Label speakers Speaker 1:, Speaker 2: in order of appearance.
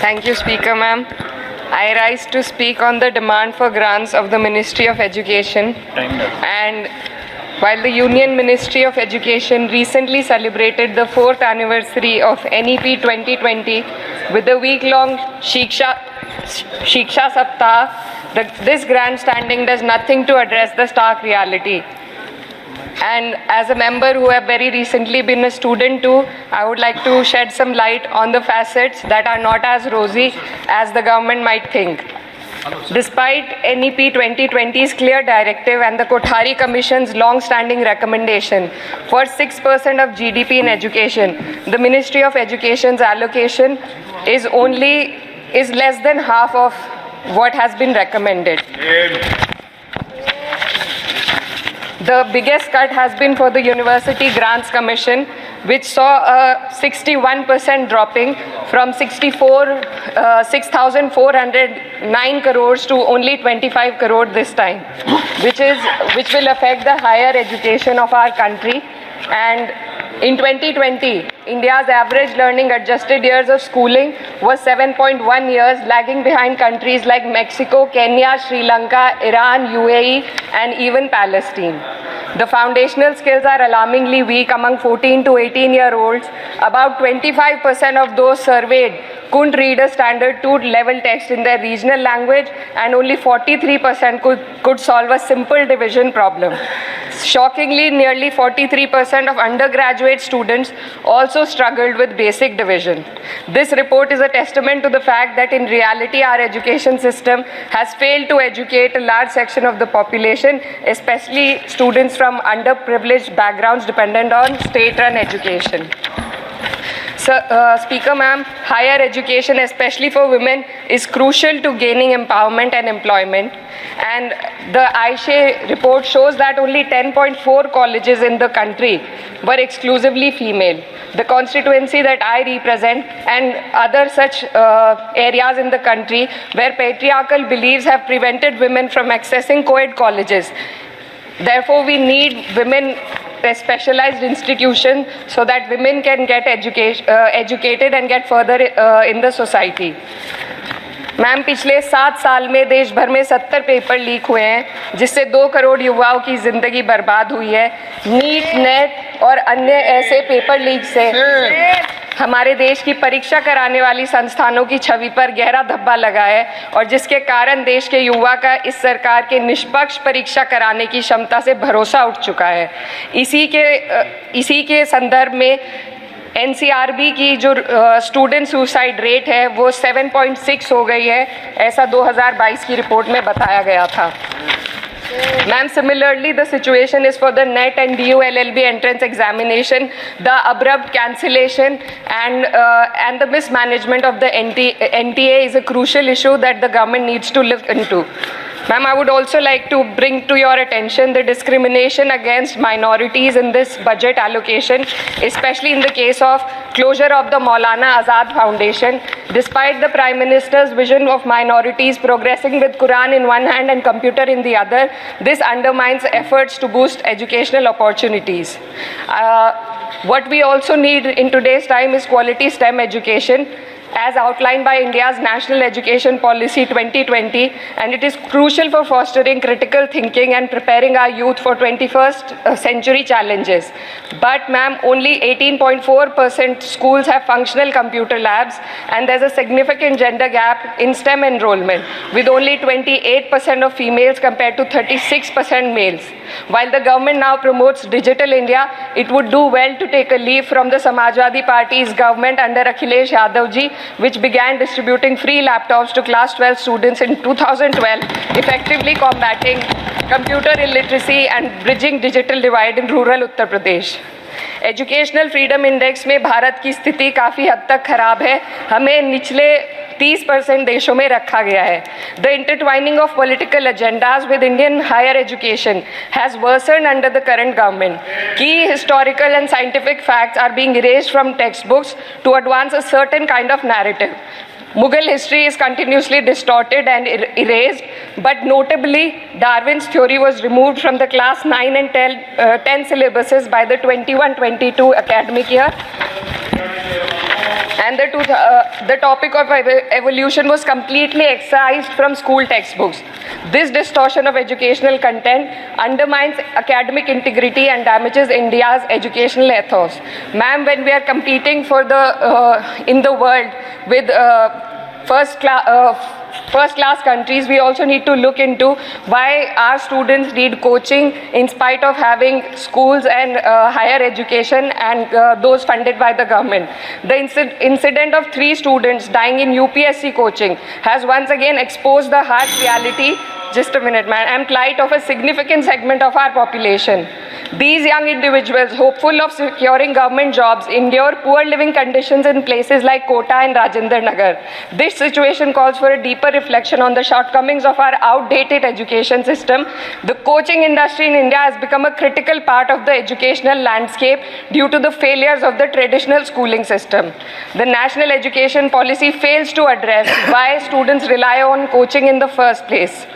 Speaker 1: Thank you, Speaker Ma'am. I rise to speak on the demand for grants of the Ministry of Education. And while the Union Ministry of Education recently celebrated the 4th anniversary of NEP 2020 with the week-long Shiksha Saptah, this grandstanding does nothing to address the stark reality. And as a member who have very recently been a student too, I would like to shed some light on the facets that are not as rosy as the government might think. Despite NEP 2020's clear directive and the Kothari Commission's long-standing recommendation for 6% of GDP in education, the Ministry of Education's allocation is less than half of what has been recommended. The biggest cut has been for the University Grants Commission, which saw a 61% dropping from 6,409 crores to only 25 crore this time, which will affect the higher education of our country. And in 2020, India's average learning adjusted years of schooling was 7.1 years, lagging behind countries like Mexico, Kenya, Sri Lanka, Iran, UAE, and even Palestine. The foundational skills are alarmingly weak among 14 to 18-year-olds. About 25% of those surveyed couldn't read a standard 2 level text in their regional language, and only 43% could solve a simple division problem. Shockingly, nearly 43% of undergraduate students also struggled with basic division. This report is a testament to the fact that in reality our education system has failed to educate a large section of the population, especially students from underprivileged backgrounds dependent on state-run education. Speaker Ma'am, higher education, especially for women, is crucial to gaining empowerment and employment. And the AISHE report shows that only 10.4 colleges in the country were exclusively female. The constituency that I represent and other such areas in the country where patriarchal beliefs have prevented women from accessing co-ed colleges. Therefore, we need women specialized institution so that women can get educated and get further in the society. Ma'am, पिछले 7 साल में देश भर में 70 paper leak हुए हैं, जिससे 2 करोड़ युवाओं की जिंदगी बर्बाद हुई है। नीट, नेट और अन्य ऐसे पेपर लीक से हमारे देश की परीक्षा कराने वाली संस्थानों की छवि पर गहरा धब्बा लगा है, और जिसके कारण देश के युवा का इस सरकार के निष्पक्ष परीक्षा कराने की क्षमता से भरोसा उठ चुका है। इसी के संदर्भ में NCRB की जो स्टूडेंट सुसाइड रेट है वो 7.6 हो गई है, ऐसा 2022 की रिपोर्ट में बताया गया था। Ma'am, similarly, the situation is for the NET and DU LLB entrance examination. The abrupt cancellation and the mismanagement of the NTA is a crucial issue that the government needs to look into. Ma'am, I would also like to bring to your attention the discrimination against minorities in this budget allocation, especially in the case of closure of the Maulana Azad Foundation. Despite the Prime Minister's vision of minorities progressing with Quran in one hand and computer in the other, this undermines efforts to boost educational opportunities. What we also need in today's time is quality STEM education, as outlined by India's National Education Policy 2020, and it is crucial for fostering critical thinking and preparing our youth for 21st century challenges. But ma'am, only 18.4% schools have functional computer labs, and there's a significant gender gap in STEM enrollment, with only 28% of females compared to 36% males. While the government now promotes Digital India, it would do well to take a leaf from the Samajwadi Party's government under Akhilesh Yadav ji, which began distributing free laptops to class 12 students in 2012, effectively combating computer illiteracy and bridging digital divide in rural Uttar Pradesh. Educational freedom index में भारत की स्थिति काफ़ी हद तक खराब है, हमें निचले 30% देशों में रखा गया है. The intertwining of political agendas with Indian higher education has worsened under the current government. Key historical and scientific facts are being erased from textbooks to advance a certain kind of narrative. Mughal history is continuously distorted and erased, but notably, Darwin's theory was removed from the class 9 and 10 syllabuses by the 21-22 academic year. and the topic of evolution was completely excised from school textbooks. This distortion of educational content undermines academic integrity and damages India's educational ethos. Ma'am, when we are competing for in the world with first class countries, we also need to look into why our students need coaching in spite of having schools and higher education and those funded by the government. The incident of 3 students dying in UPSC coaching has once again exposed the harsh reality, just a minute man, and plight of a significant segment of our population. These young individuals, hopeful of securing government jobs, endure poor living conditions in places like Kota and Rajendra Nagar. This situation calls for a deeper reflection on the shortcomings of our outdated education system. The coaching industry in India has become a critical part of the educational landscape due to the failures of the traditional schooling system. The national education policy fails to address why students rely on coaching in the first place.